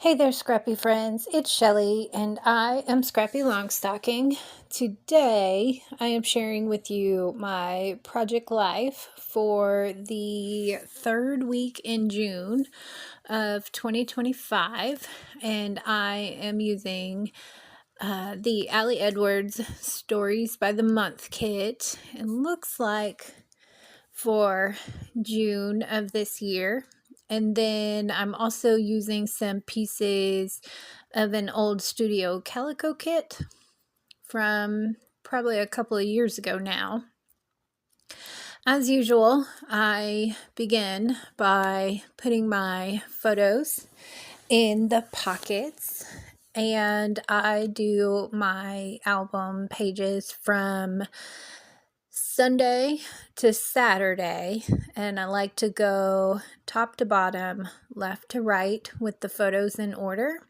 Hey there, Scrappy friends. It's Shelly, and I am Scrappy Longstocking. Today, I am sharing with you my project life for the third week in June of 2025, and I am using the Allie Edwards Stories by the Month kit. It looks like for June of this year. And then I'm also using some pieces of an old Studio Calico kit from probably a couple of years ago now. As usual, I begin by putting my photos in the pockets, and I do my album pages from Sunday to Saturday, and I like to go top to bottom, left to right with the photos in order.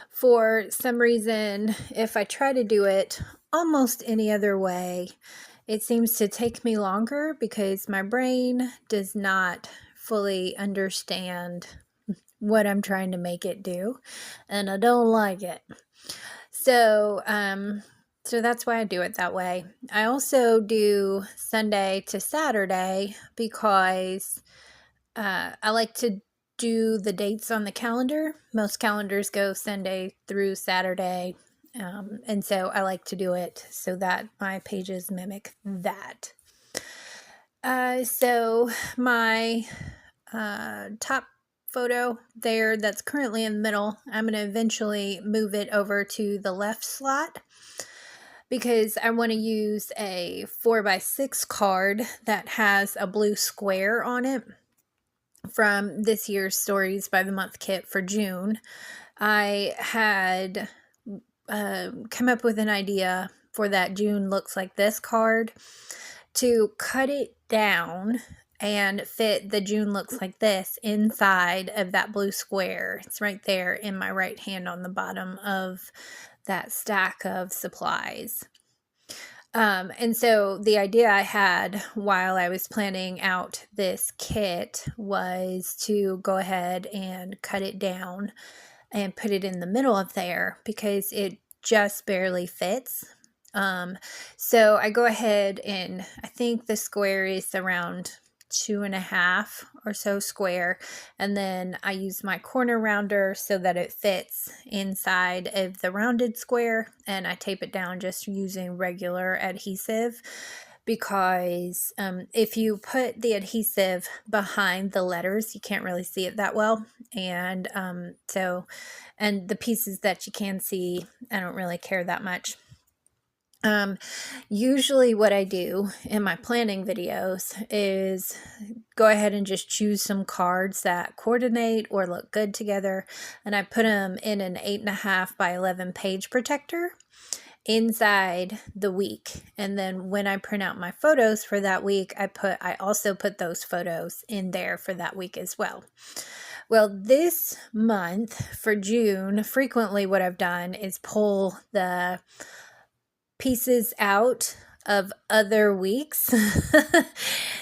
For some reason, if I try to do it almost any other way, it seems to take me longer because my brain does not fully understand what I'm trying to make it do, and I don't like it. So that's why I do it that way. I also do Sunday to Saturday because I like to do the dates on the calendar. Most calendars go Sunday through Saturday. And so I like to do it so that my pages mimic that. So my top photo there that's currently in the middle, I'm going to eventually move it over to the left slot because I want to use a 4x6 card that has a blue square on it from this year's Stories by the Month kit for June. I had come up with an idea for that June Looks Like This card to cut it down and fit the June Looks Like This inside of that blue square. It's right there in my right hand on the bottom of that stack of supplies. And so the idea I had while I was planning out this kit was to go ahead and cut it down and put it in the middle of there because it just barely fits. So I go ahead and I think the square is around 2.5 or so square, and then I use my corner rounder so that it fits inside of the rounded square, and I tape it down just using regular adhesive because if you put the adhesive behind the letters, you can't really see it that well. And and the pieces that you can see, I don't really care that much. Usually what I do in my planning videos is go ahead and just choose some cards that coordinate or look good together, and I put them in an 8.5 by 11 page protector inside the week. And then when I print out my photos for that week, I also put those photos in there for that week as well. Well, this month for June, frequently what I've done is pull the pieces out of other weeks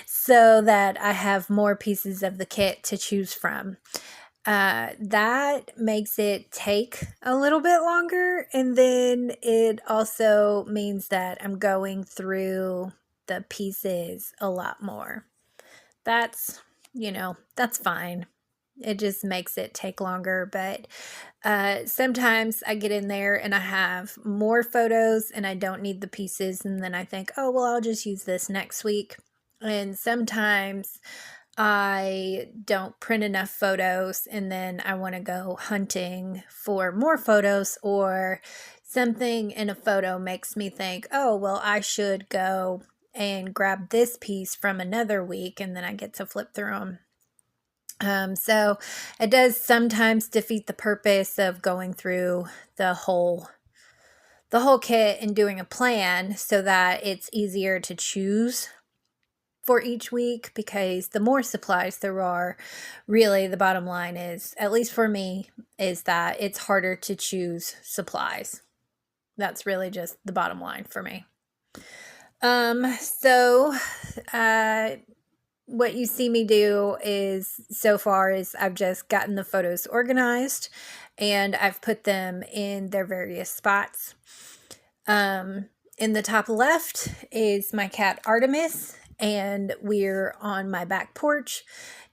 so that I have more pieces of the kit to choose from. That makes it take a little bit longer, and then it also means that I'm going through the pieces a lot more. That's fine. It just makes it take longer, but sometimes I get in there and I have more photos and I don't need the pieces, and then I think, oh, well, I'll just use this next week. And sometimes I don't print enough photos and then I want to go hunting for more photos, or something in a photo makes me think, oh, well, I should go and grab this piece from another week, and then I get to flip through them. So it does sometimes defeat the purpose of going through the whole kit and doing a plan so that it's easier to choose for each week, because the more supplies there are, really the bottom line is, at least for me, is that it's harder to choose supplies. That's really just the bottom line for me. So what you see me do is so far is I've just gotten the photos organized and I've put them in their various spots. In the top left is my cat Artemis, and we're on my back porch.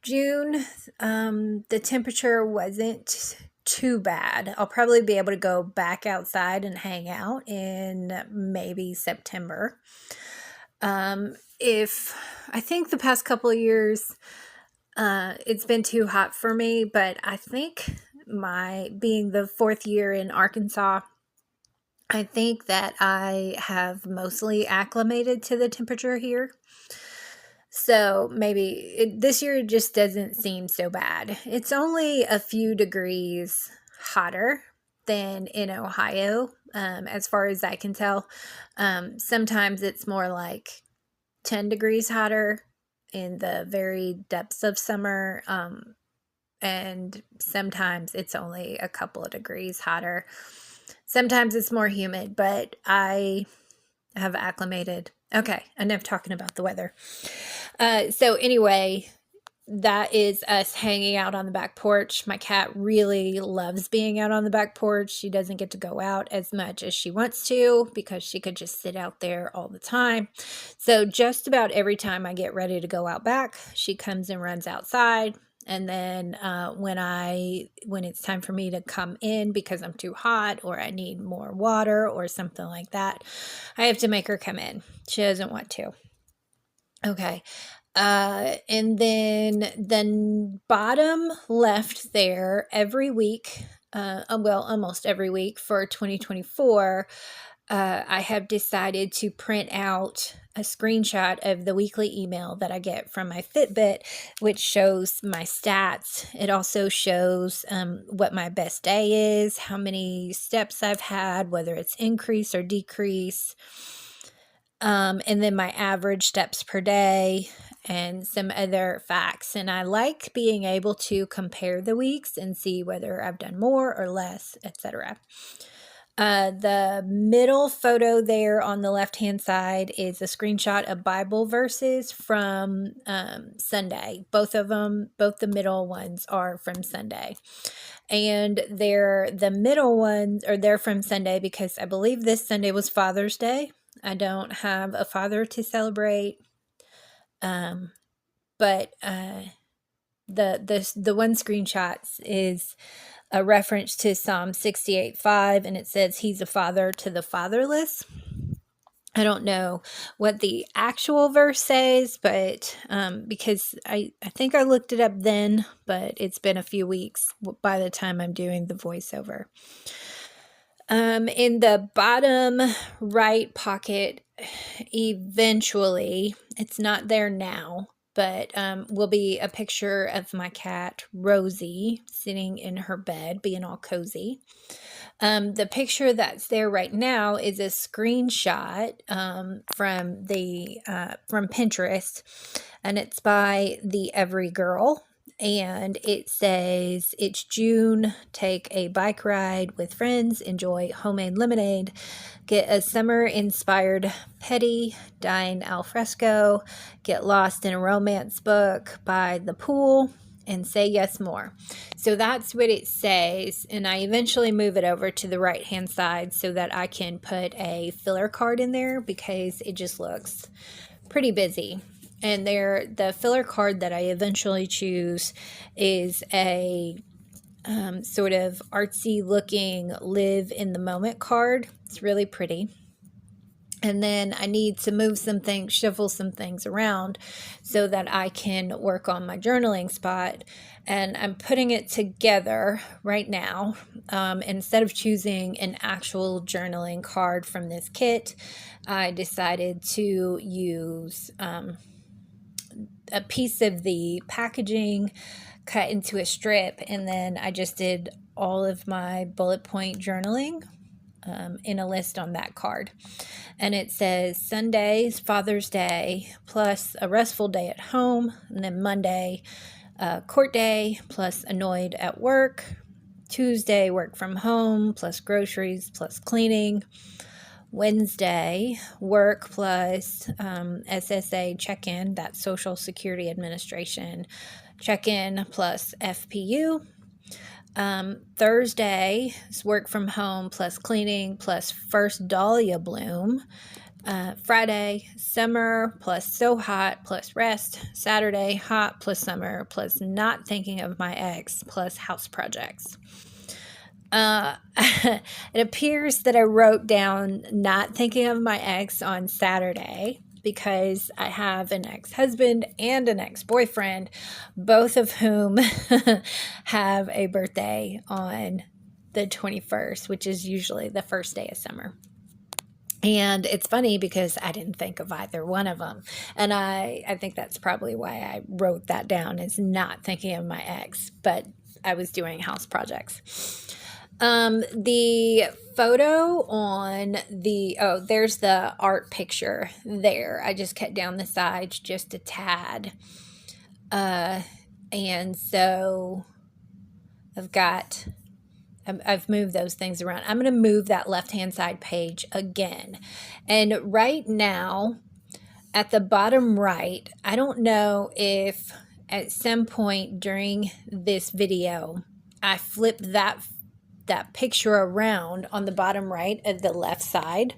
June, the temperature wasn't too bad. I'll probably be able to go back outside and hang out in maybe September. If I think the past couple of years, it's been too hot for me, but I think my being the 4th year in Arkansas, I think that I have mostly acclimated to the temperature here. So maybe this year just doesn't seem so bad. It's only a few degrees hotter than in Ohio, as far as I can tell. Sometimes it's more like 10 degrees hotter in the very depths of summer. And sometimes it's only a couple of degrees hotter. Sometimes it's more humid, but I have acclimated. Okay, enough talking about the weather. So anyway, that is us hanging out on the back porch. My cat really loves being out on the back porch. She doesn't get to go out as much as she wants to because she could just sit out there all the time. So just about every time I get ready to go out back, she comes and runs outside. And then when it's time for me to come in because I'm too hot or I need more water or something like that, I have to make her come in. She doesn't want to. Okay. And then the bottom left there every week, almost every week for 2024, I have decided to print out a screenshot of the weekly email that I get from my Fitbit, which shows my stats. It also shows what my best day is, how many steps I've had, whether it's increase or decrease, and then my average steps per day and some other facts. And I like being able to compare the weeks and see whether I've done more or less, etc. The middle photo there on the left-hand side is a screenshot of Bible verses from Sunday. Both of them, both the middle ones are from Sunday. And the middle ones, or they're from Sunday because I believe this Sunday was Father's Day. I don't have a father to celebrate. But the one screenshot is a reference to Psalm 68:5, and it says he's a father to the fatherless. I don't know what the actual verse says, but because I think I looked it up then, but it's been a few weeks by the time I'm doing the voiceover. In the bottom right pocket, eventually, it's not there now, but will be a picture of my cat, Rosie, sitting in her bed, being all cozy. The picture that's there right now is a screenshot from Pinterest, and it's by the Every Girl. And it says, it's June, take a bike ride with friends, enjoy homemade lemonade, get a summer-inspired petty, dine al fresco, get lost in a romance book by the pool, and say yes more. So that's what it says, and I eventually move it over to the right-hand side so that I can put a filler card in there because it just looks pretty busy. And the filler card that I eventually choose is a sort of artsy looking live in the moment card. It's really pretty. And then I need to move some things, shuffle some things around so that I can work on my journaling spot. And I'm putting it together right now. Instead of choosing an actual journaling card from this kit, I decided to use a piece of the packaging cut into a strip, and then I just did all of my bullet point journaling in a list on that card. And it says Sunday's Father's Day plus a restful day at home, and then Monday court day plus annoyed at work, Tuesday work from home plus groceries plus cleaning, Wednesday, work plus SSA check-in, that's Social Security Administration check-in plus FPU. Thursday is work from home plus cleaning plus first dahlia bloom. Friday, summer plus so hot plus rest. Saturday, hot plus summer plus not thinking of my ex plus house projects. It appears that I wrote down not thinking of my ex on Saturday because I have an ex-husband and an ex-boyfriend, both of whom have a birthday on the 21st, which is usually the first day of summer. And it's funny because I didn't think of either one of them. And I think that's probably why I wrote that down, is not thinking of my ex, but I was doing house projects. The photo on there's the art picture there. I just cut down the sides just a tad. And so I've moved those things around. I'm going to move that left-hand side page again. And right now, at the bottom right, I don't know if at some point during this video, I flipped that picture around on the bottom right of the left side.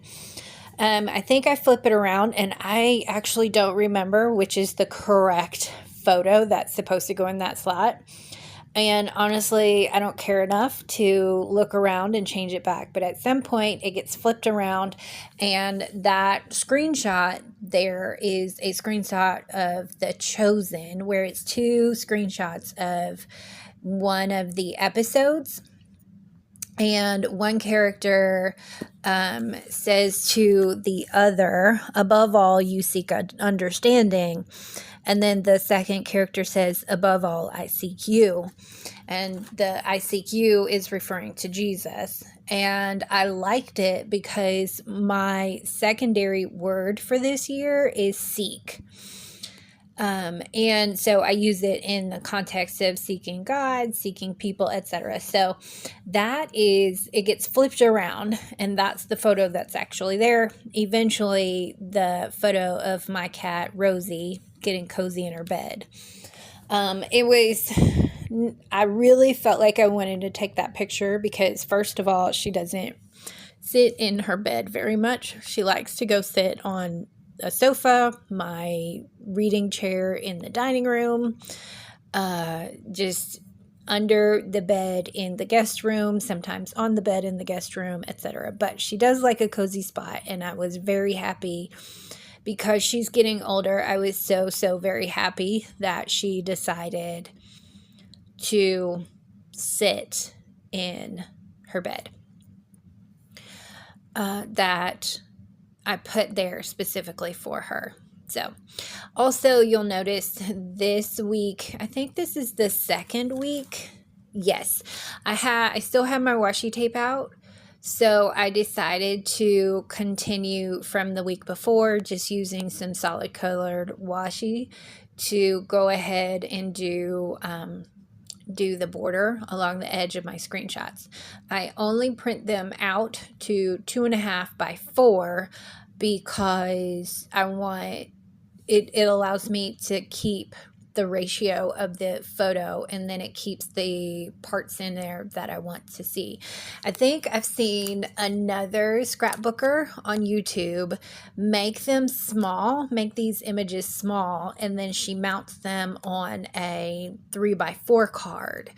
I think I flip it around, and I actually don't remember which is the correct photo that's supposed to go in that slot. And honestly, I don't care enough to look around and change it back. But at some point, it gets flipped around, and that screenshot there is a screenshot of The Chosen, where it's two screenshots of one of the episodes. And one character says to the other, above all, you seek understanding. And then the second character says, above all, I seek you. And the I seek you is referring to Jesus. And I liked it because my secondary word for this year is seek. And so I use it in the context of seeking God, seeking people, etc. So it gets flipped around, and that's the photo that's actually there. Eventually, the photo of my cat, Rosie, getting cozy in her bed. I really felt like I wanted to take that picture because, first of all, she doesn't sit in her bed very much. She likes to go sit on a sofa, my reading chair in the dining room, just under the bed in the guest room, sometimes on the bed in the guest room, etc. But she does like a cozy spot, and I was very happy because she's getting older. I was so very happy that she decided to sit in her bed. That I put there specifically for her. So also you'll notice this week, I think this is the second week. Yes, I still have my washi tape out. So I decided to continue from the week before, just using some solid colored washi to go ahead and do the border along the edge of my screenshots. I only print them out to 2.5 by 4 because I want it allows me to keep the ratio of the photo, and then it keeps the parts in there that I want to see. I think I've seen another scrapbooker on YouTube make these images small, and then she mounts them on a 3x4 card.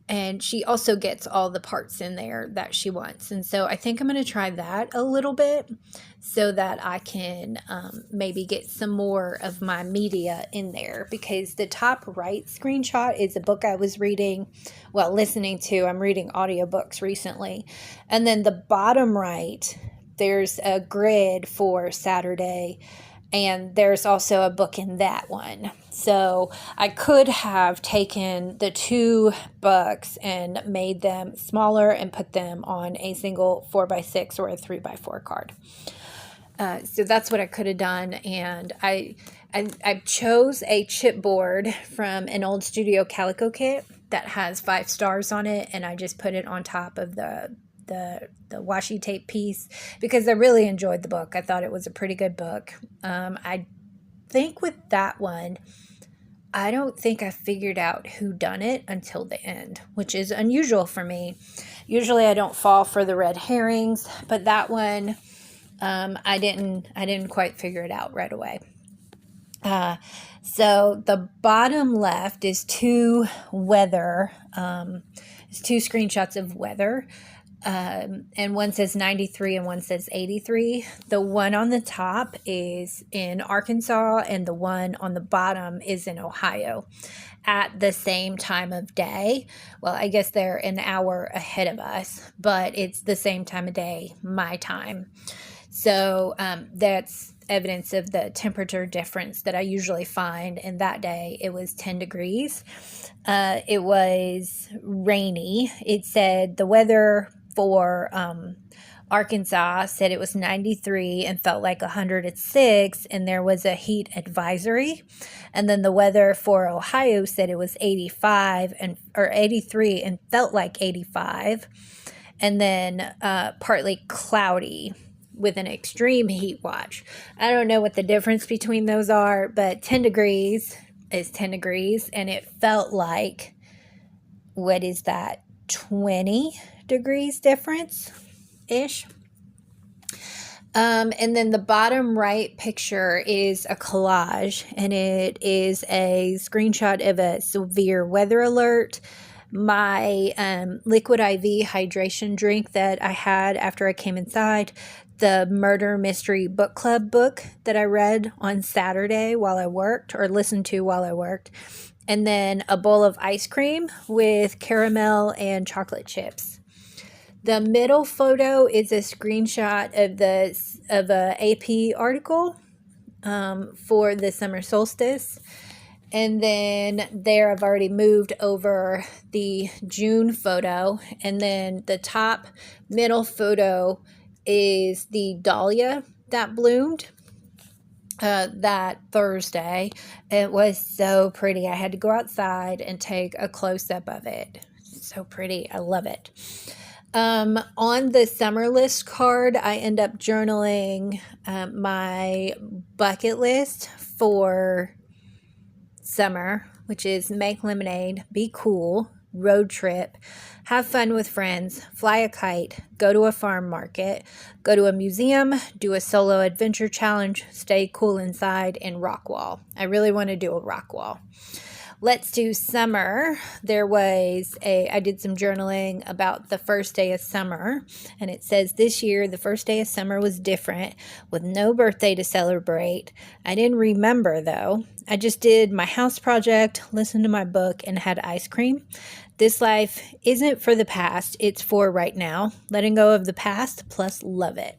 And she also gets all the parts in there that she wants. And so I think I'm going to try that a little bit so that I can maybe get some more of my media in there, because the top right screenshot is a book I was listening to. I'm reading audiobooks recently. And then the bottom right, there's a grid for Saturday, and there's also a book in that one. So I could have taken the two books and made them smaller and put them on a single 4x6 or a 3x4 card. So that's what I could have done. And I chose a chipboard from an old Studio Calico kit that has 5 stars on it. And I just put it on top of the the washi tape piece, because I really enjoyed the book. I thought it was a pretty good book. I think with that one, I don't think I figured out who done it until the end, which is unusual for me. Usually I don't fall for the red herrings, but that one, I didn't quite figure it out right away. So the bottom left is two screenshots of weather. And one says 93 and one says 83. The one on the top is in Arkansas and the one on the bottom is in Ohio at the same time of day. Well, I guess they're an hour ahead of us, but it's the same time of day, my time. So that's evidence of the temperature difference that I usually find. And that day it was 10 degrees. It was rainy. It said the weather for Arkansas said it was 93 and felt like 106, and there was a heat advisory. And then the weather for Ohio said it was 83 and felt like 85. And then partly cloudy with an extreme heat watch. I don't know what the difference between those are, but 10 degrees is 10 degrees, and it felt like, what is that, 20 degrees difference-ish? And then the bottom right picture is a collage, and it is a screenshot of a severe weather alert. My liquid IV hydration drink that I had after I came inside, the Murder Mystery Book Club book that I read on Saturday while I worked, or listened to while I worked, and then a bowl of ice cream with caramel and chocolate chips. The middle photo is a screenshot of a AP article for the summer solstice. And then there I've already moved over the June photo. And then the top middle photo is the dahlia that bloomed that Thursday. It was so pretty. I had to go outside and take a close-up of it. So pretty. I love it. On the summer list card, I end up journaling my bucket list for summer, which is make lemonade, be cool, road trip, have fun with friends, fly a kite, go to a farm market, go to a museum, do a solo adventure challenge, stay cool inside, and rock wall. I really want to do a rock wall. Let's do summer. I did some journaling about the first day of summer, and it says this year the first day of summer was different with no birthday to celebrate. I didn't remember though. I just did my house project, listened to my book, and had ice cream. This life isn't for the past, it's for right now. Letting go of the past plus love it.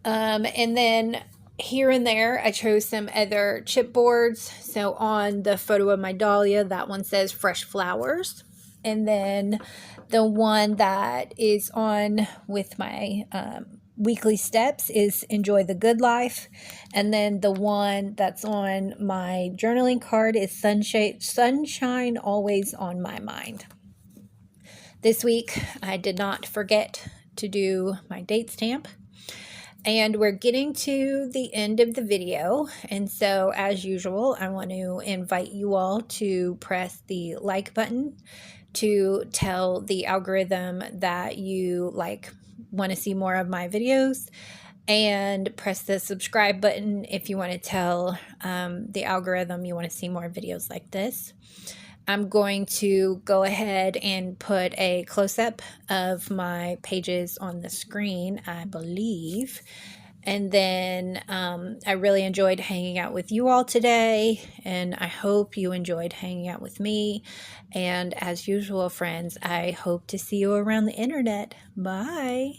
And then here and there, I chose some other chipboards. So on the photo of my dahlia, that one says fresh flowers. And then the one that is on with my weekly steps is enjoy the good life. And then the one that's on my journaling card is sunshine always on my mind. This week, I did not forget to do my date stamp. And we're getting to the end of the video. And so as usual, I want to invite you all to press the like button to tell the algorithm that you want to see more of my videos, and press the subscribe button if you want to tell the algorithm you want to see more videos like this. I'm going to go ahead and put a close-up of my pages on the screen, I believe. And then I really enjoyed hanging out with you all today, and I hope you enjoyed hanging out with me. And as usual, friends, I hope to see you around the internet. Bye.